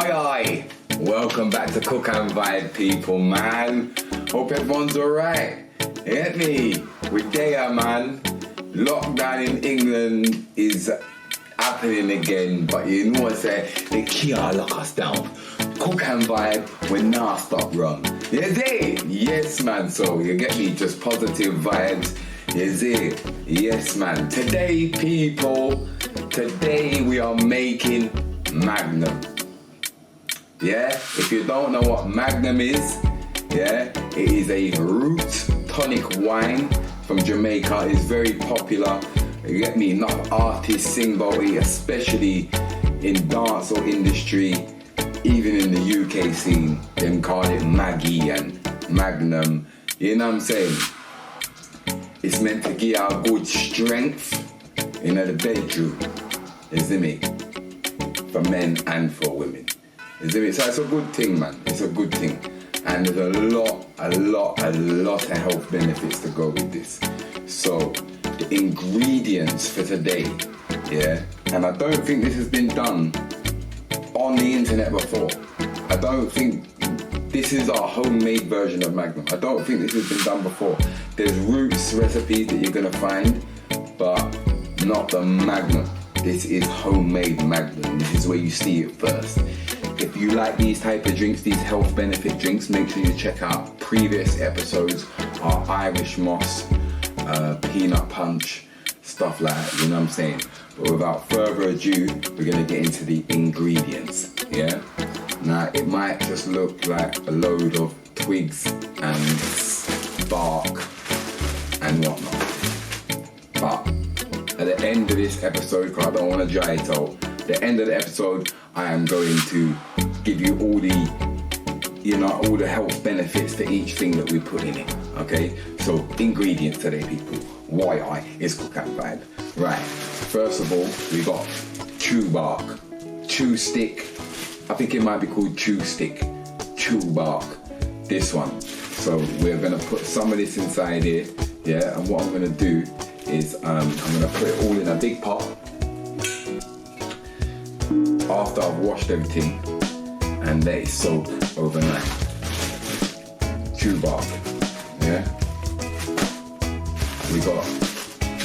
Woooi! Welcome back to Cook and Vibe, people, man. Hope everyone's alright. Get me? We're there, man. Lockdown in England is happening again, but you know what I'm saying? They can't lock us down. Cook and Vibe, we're not stop run. You see? Yes, man. So you get me? Just positive vibes. You see? Yes, man. Today, people, today we are making Magnum. Yeah, if you don't know what Magnum is, yeah, it is a root tonic wine from Jamaica. It's very popular. You get me? Not artists sing about it, especially in dance or industry, even in the UK scene. Them call it Maggie and Magnum. You know what I'm saying? It's meant to give our good strength in the bedroom. You see me? For men and for women. You see me? So it's a good thing, man. It's a good thing. And there's a lot of health benefits to go with this. So the ingredients for today, yeah, and I don't think this has been done on the internet before. I don't think this is our homemade version of Magnum. I don't think this has been done before. There's roots recipes that you're gonna find, but not the Magnum. This is homemade Magnum. This is where you see it first. If you like these type of drinks, these health benefit drinks, make sure you check out previous episodes, our Irish moss, peanut punch, stuff like that, you know what I'm saying? But without further ado, we're gonna get into the ingredients, yeah? Now, it might just look like a load of twigs and bark and whatnot. But at the end of this episode, because I don't want to dry it out, at the end of the episode, I am going to give you all the, you know, all the health benefits to each thing that we put in it, okay? So, ingredients today, people. Why is Cook and Vibe. Right, first of all, we got chew bark, chew stick. I think it might be called chew stick, chew bark, this one. So we're gonna put some of this inside here, yeah, and what I'm gonna do is I'm gonna put it all in a big pot after I've washed everything and let it soak overnight. Chew bark, yeah. We got,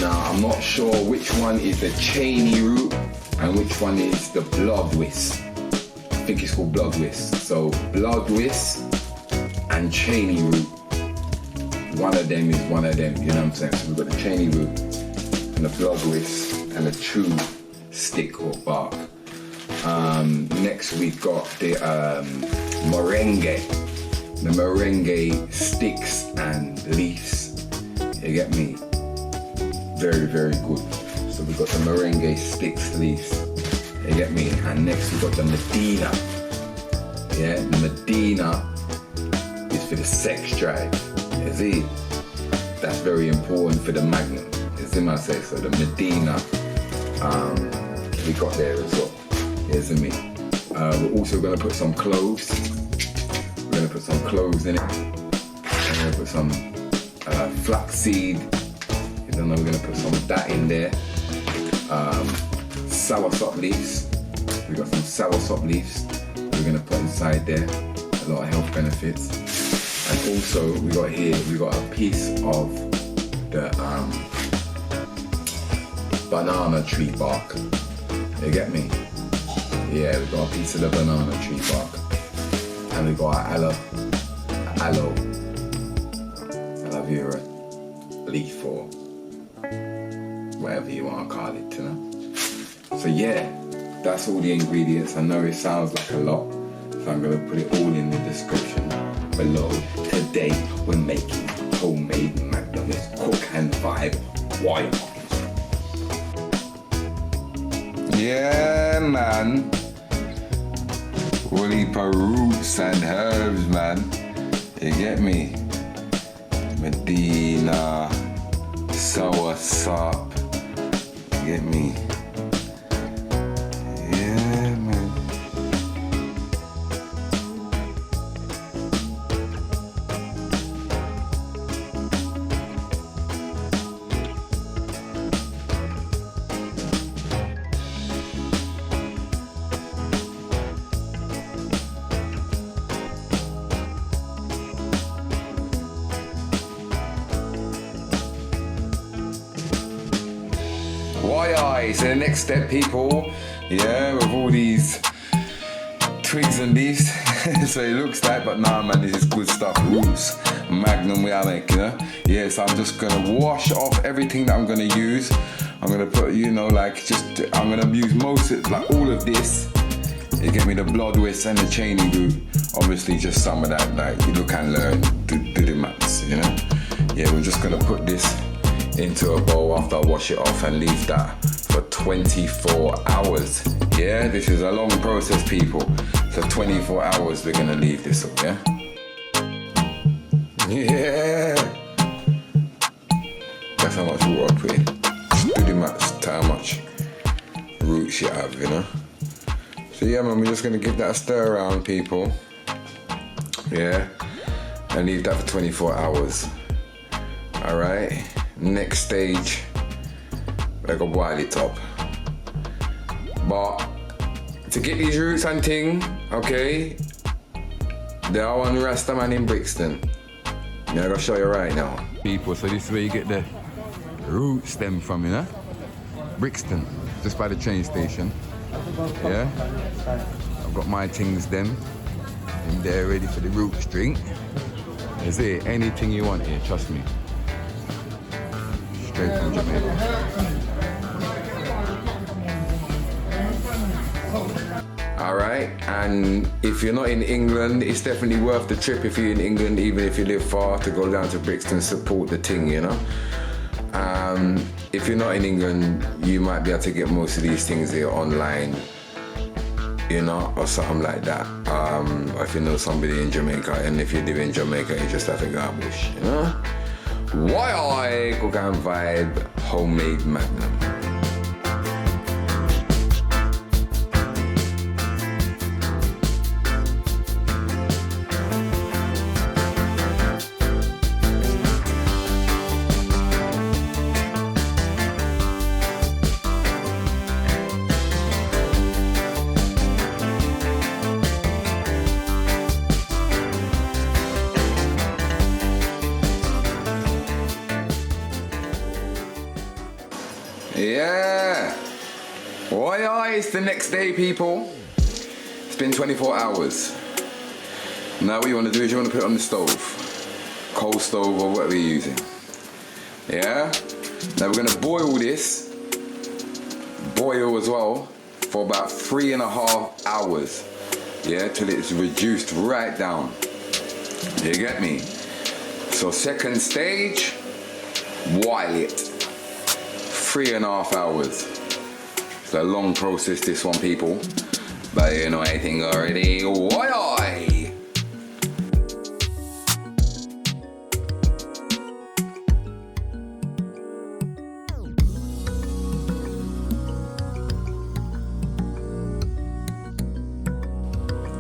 now I'm not sure which one is the CHANEY root and which one is the bloodwhisk. I think it's called bloodwhisk. So bloodwhisk and CHANEY root. One of them is one of them, you know what I'm saying? So we've got the CHANEY root and the bloodwhisk and the chew stick or bark. Next we've got the moringa. The moringa sticks and leaves. You get me? Very, very good. So we've got the moringa sticks, leaves. You get me? And next we've got the MEDINA. Yeah, the MEDINA is for the sex drive. You see? That's very important for the Magnum. You see what I say? So the MEDINA, we got there as well. You see me? We're also going to put some cloves. We're going to put some cloves in it. We're going to put some flaxseed. You don't know, we're going to put some of that in there. Soursop leaves. We got some soursop leaves. We're going to put inside there. A lot of health benefits. And also we got here, we got a piece of the banana tree bark. You get me? Yeah, we got a piece of the banana tree bark. And we got aloe vera leaf or whatever you want to call it, you know? So yeah, that's all the ingredients. I know it sounds like a lot, so I'm going to put it all in the description below. Today we're making homemade Magnum. It's Cook and Vibe. Why? Yeah, man. OLEIFERA roots and herbs, man. You get me? MEDINA, soursop. You get me? Yeah, man. Woooi. So the next step, people, yeah, with all these twigs and leaves, so it looks like, but nah, man, this is good stuff. Roots, Magnum we are making, yeah. So I'm just gonna wash off everything that I'm gonna use. I'm gonna put, you know, like I'm gonna use most of, like all of this. You get me, the bloodwits and the CHANEY root. Obviously, just some of that, like you look and learn, do the maths, you know. Yeah, we're just gonna put this into a bowl after I wash it off and leave that for 24 hours. Yeah, this is a long process, people. So 24 hours we're gonna leave this up, yeah? Yeah! That's how much water I put in. Just do the maths to how much roots you have, you know? So yeah, man, we're just gonna give that a stir around, people. Yeah? And leave that for 24 hours. Alright? Next stage, I go boil it up. But to get these roots and thing, okay, there are one Rasta man in Brixton. I'm gonna show you right now. People, so this is where you get the root stem from, you know? Brixton, just by the train station. Yeah? I've got my things then. In there ready for the roots drink. Is it anything you want here, trust me. Straight from Jamaica. Alright, and if you're not in England, it's definitely worth the trip if you're in England, even if you live far, to go down to Brixton, support the thing, you know. If you're not in England, you might be able to get most of these things here online, you know, or something like that. Or if you know somebody in Jamaica, and if you live in Jamaica, you just have to go bush, you know. Woooi, cook and vibe, homemade Magnum. Yeah. Woooi, it's the next day, people. It's been 24 hours. Now what you want to do is you want to put it on the stove. Coal stove or whatever you're using. Yeah? Now we're going to boil this. Boil as well for about 3.5 hours. Yeah, till it's reduced right down. You get me? So second stage, boil it. 3.5 hours. It's a long process, this one, people. But you know anything already. Woooi!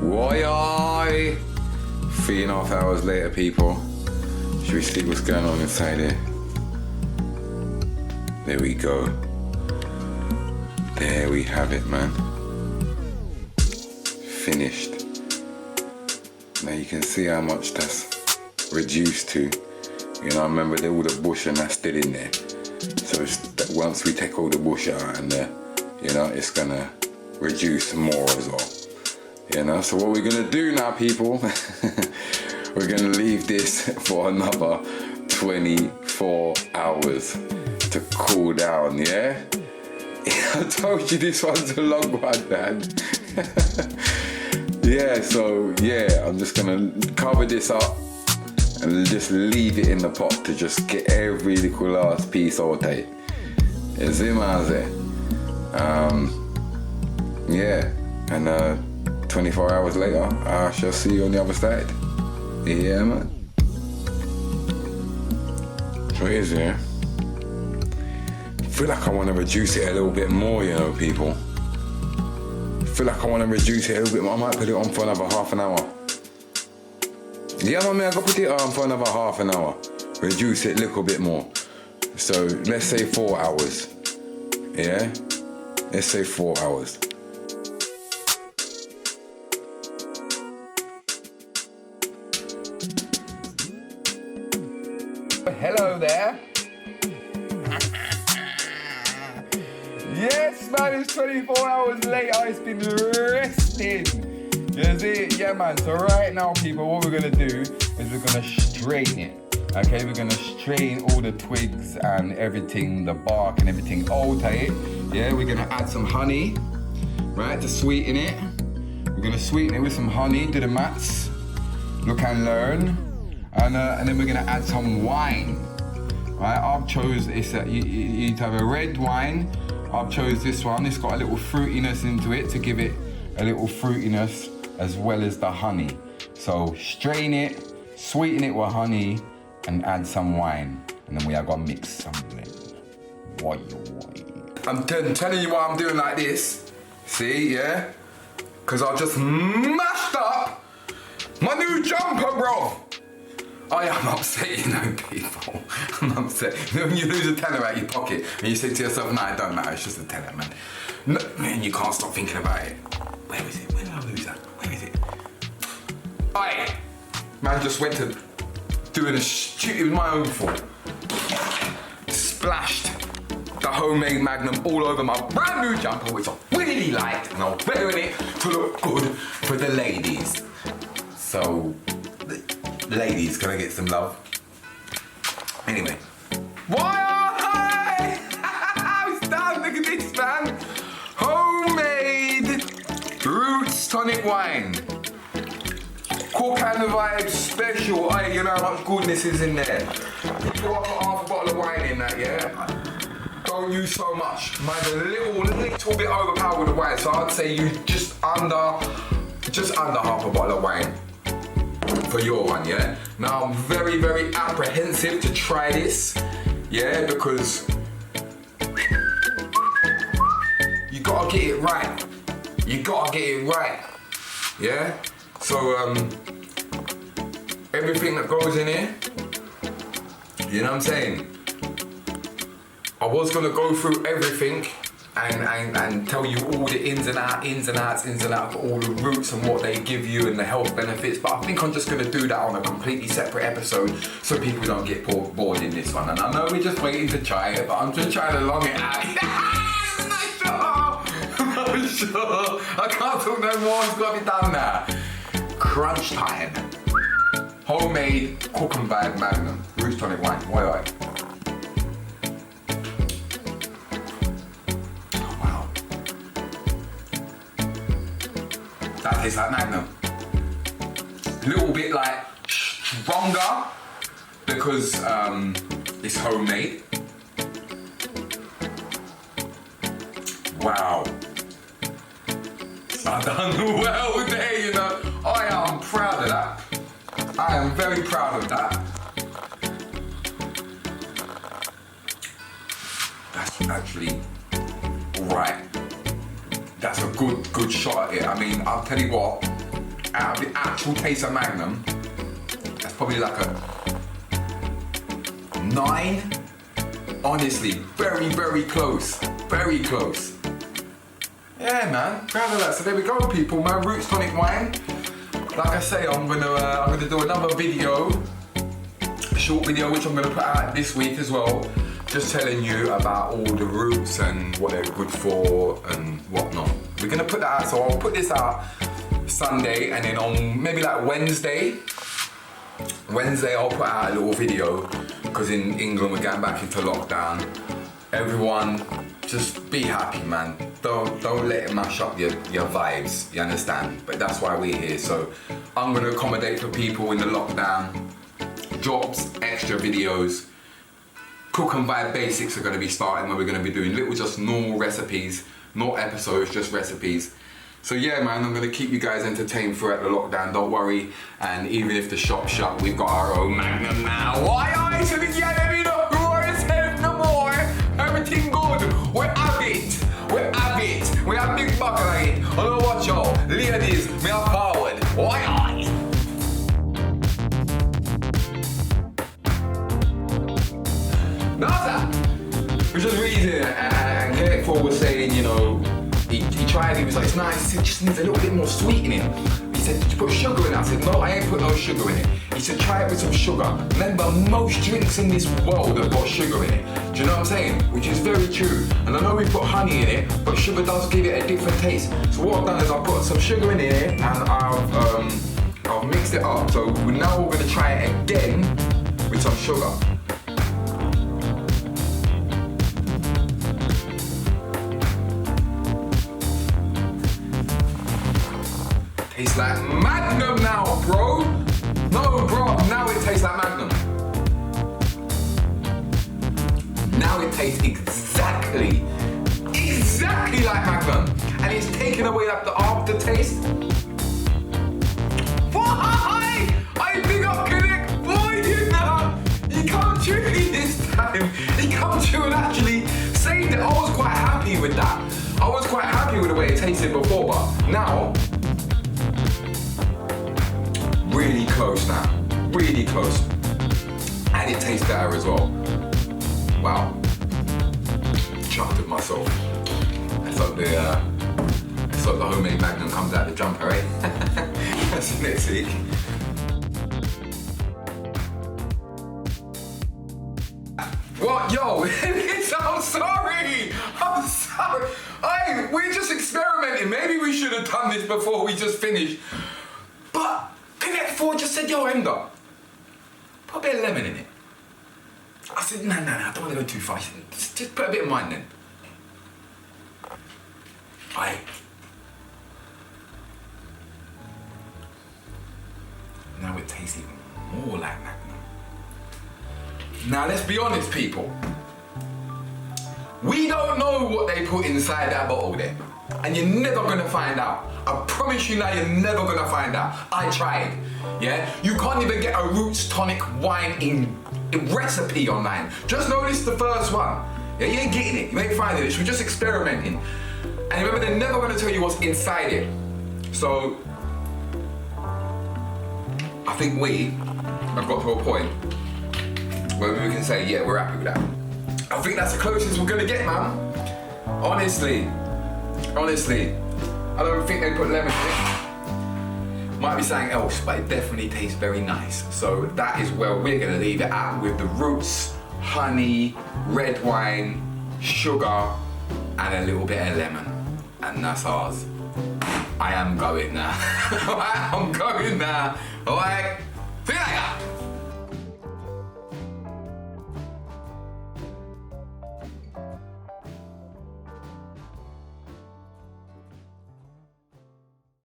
Woooi! 3.5 hours later, people. Should we see what's going on inside here? There we go. There we have it, man. Finished. Now you can see how much that's reduced to. You know, I remember all the bush and that's still in there. So once we take all the bush out and you know, it's gonna reduce more as well. You know, so what we're gonna do now, people, we're gonna leave this for another 24 hours. To cool down, yeah? I told you this one's a long one, man. Yeah, so yeah, I'm just gonna cover this up and just leave it in the pot to just get every little last piece out of it. You see, man? Yeah, and 24 hours later, I shall see you on the other side. Yeah, man. So here's it, yeah? I feel like I want to reduce it a little bit more, you know, people. I feel like I want to reduce it a little bit more. I might put it on for another half an hour. Yeah, man, I gotta put it on for another half an hour. Reduce it a little bit more. So let's say 4 hours. Yeah? Let's say 4 hours. Hello there. Yes, man, it's 24 hours later. It's been resting. You see? Yeah, man. So right now, people, what we're gonna do is we're gonna strain it. Okay, we're gonna strain all the twigs and everything, the bark and everything, alter it. Yeah, we're gonna add some honey, right, to sweeten it. We're gonna sweeten it with some honey, do the maths, look and learn, and then we're gonna add some wine. Right, I've chose this. You need to have a red wine. I've chose this one. It's got a little fruitiness into it to give it a little fruitiness as well as the honey. So strain it, sweeten it with honey, and add some wine. And then we are gonna mix something. I'm telling you why I'm doing like this. See, yeah? Because I just mashed up my new jumper, bro. I am upset, you know, people. I'm upset. You know, when you lose a tenner out of your pocket and you say to yourself, nah, it don't matter, it's just a tenner, man. No, man, you can't stop thinking about it. Where is it? Where did I lose that? Where is it? Aye. Man just went to doing a it was my own fault. Splashed the homemade Magnum all over my brand new jumper, which I really liked, and I was wearing it to look good for the ladies. So, ladies, can I get some love? Anyway. Why? It's done, look at this, man. Homemade Roots Tonic Wine. Cook and the Vibe special. Hey, you know how much goodness is in there. People want half a bottle of wine in that, yeah? Don't use so much. Mine's a little bit overpowered with the wine, so I'd say you just under half a bottle of wine for your one, yeah? Now I'm very, very apprehensive to try this, yeah, because you gotta get it right. You gotta get it right, yeah? So everything that goes in here, you know what I'm saying? I was gonna go through everything and tell you all the ins and outs of all the roots and what they give you and the health benefits, but I think I'm just gonna do that on a completely separate episode so people don't get bored in this one. And I know we're just waiting to try it, but I'm just trying to long it out. I'm not sure. I can't talk no more, it's gotta be done now. Crunch time. Homemade Cook and Vibe Magnum Roots Tonic Wine. Why? That tastes like Magnum. A little bit like stronger because it's homemade. Wow. I've done well there, you know. I am proud of that. I am very proud of that. That's actually right. That's a good shot at it. I mean, I'll tell you what, out of the actual taste of Magnum, that's probably like a 9. Honestly, very, very close. Very close. Yeah, man, proud of that. So there we go, people, man. Roots Tonic Wine. Like I say, I'm gonna do another video, a short video, which I'm gonna put out this week as well. Just telling you about all the roots and what they're good for and whatnot. We're gonna put that out, so I'll put this out Sunday, and then on maybe like Wednesday I'll put out a little video, because in England we're going back into lockdown. Everyone, just be happy, man. Don't let it mash up your vibes, you understand? But that's why we're here. So I'm gonna accommodate for people in the lockdown, drops, extra videos. Cook and Vibe Basics are going to be starting, where we're going to be doing little just normal recipes, not episodes, just recipes. So yeah, man, I'm going to keep you guys entertained throughout the lockdown, don't worry. And even if the shop's shut, we've got our own Magnum now. Why so the enemy not glorious head no more? Everything good. We have it. We have it. We have big bucket of it. I don't know what y'all. Ladies, we are forward. Why we're just reading, and Careful was saying, you know, he tried it, he was like, it's nice, it just needs a little bit more sweetening. He said, did you put sugar in it? I said, no, I ain't put no sugar in it. He said, try it with some sugar. Remember, most drinks in this world have got sugar in it. Do you know what I'm saying? which is very true. And I know we put honey in it, but sugar does give it a different taste. So what I've done is I've put some sugar in here and I've mixed it up. So now we're gonna try it again with some sugar. Tastes like Magnum now, bro. No, bro, now it tastes like Magnum. Now it tastes exactly like Magnum. And it's taken away like the aftertaste. Why? I big up Connect, boy, you know. He come through this time. He come through and actually saved it. I was quite happy with that. I was quite happy with the way it tasted before, but now, really close now. Really close. And it tastes better as well. Wow. Chuffed with myself. Let's hope the homemade Magnum comes out the jumper, eh? That's next week. What? Yo, I'm sorry. I'm sorry. Hey, we're just experimenting. Maybe we should have done this before we just finished. But Connect 4 just said, yo, Enda, put a bit of lemon in it. I said, no, I don't want to go too far. Just put a bit of mine then. Aye. Now it tastes even more like Magnum. Now let's be honest, people. We don't know what they put inside that bottle there. And you're never gonna find out. I promise you now, you're never gonna find out. I tried, yeah? You can't even get a Roots Tonic wine in recipe online. Just notice the first one. Yeah, you ain't getting it, you ain't finding it. We're just experimenting. And remember, they're never gonna tell you what's inside it. So, I think we have got to a point where we can say, yeah, we're happy with that. I think that's the closest we're gonna get, man. Honestly, I don't think they put lemon in it. Might be something else, but it definitely tastes very nice. So that is where we're gonna leave it at, with the roots, honey, red wine, sugar, and a little bit of lemon. And that's ours. I am going now. I am going now. Alright? See you later.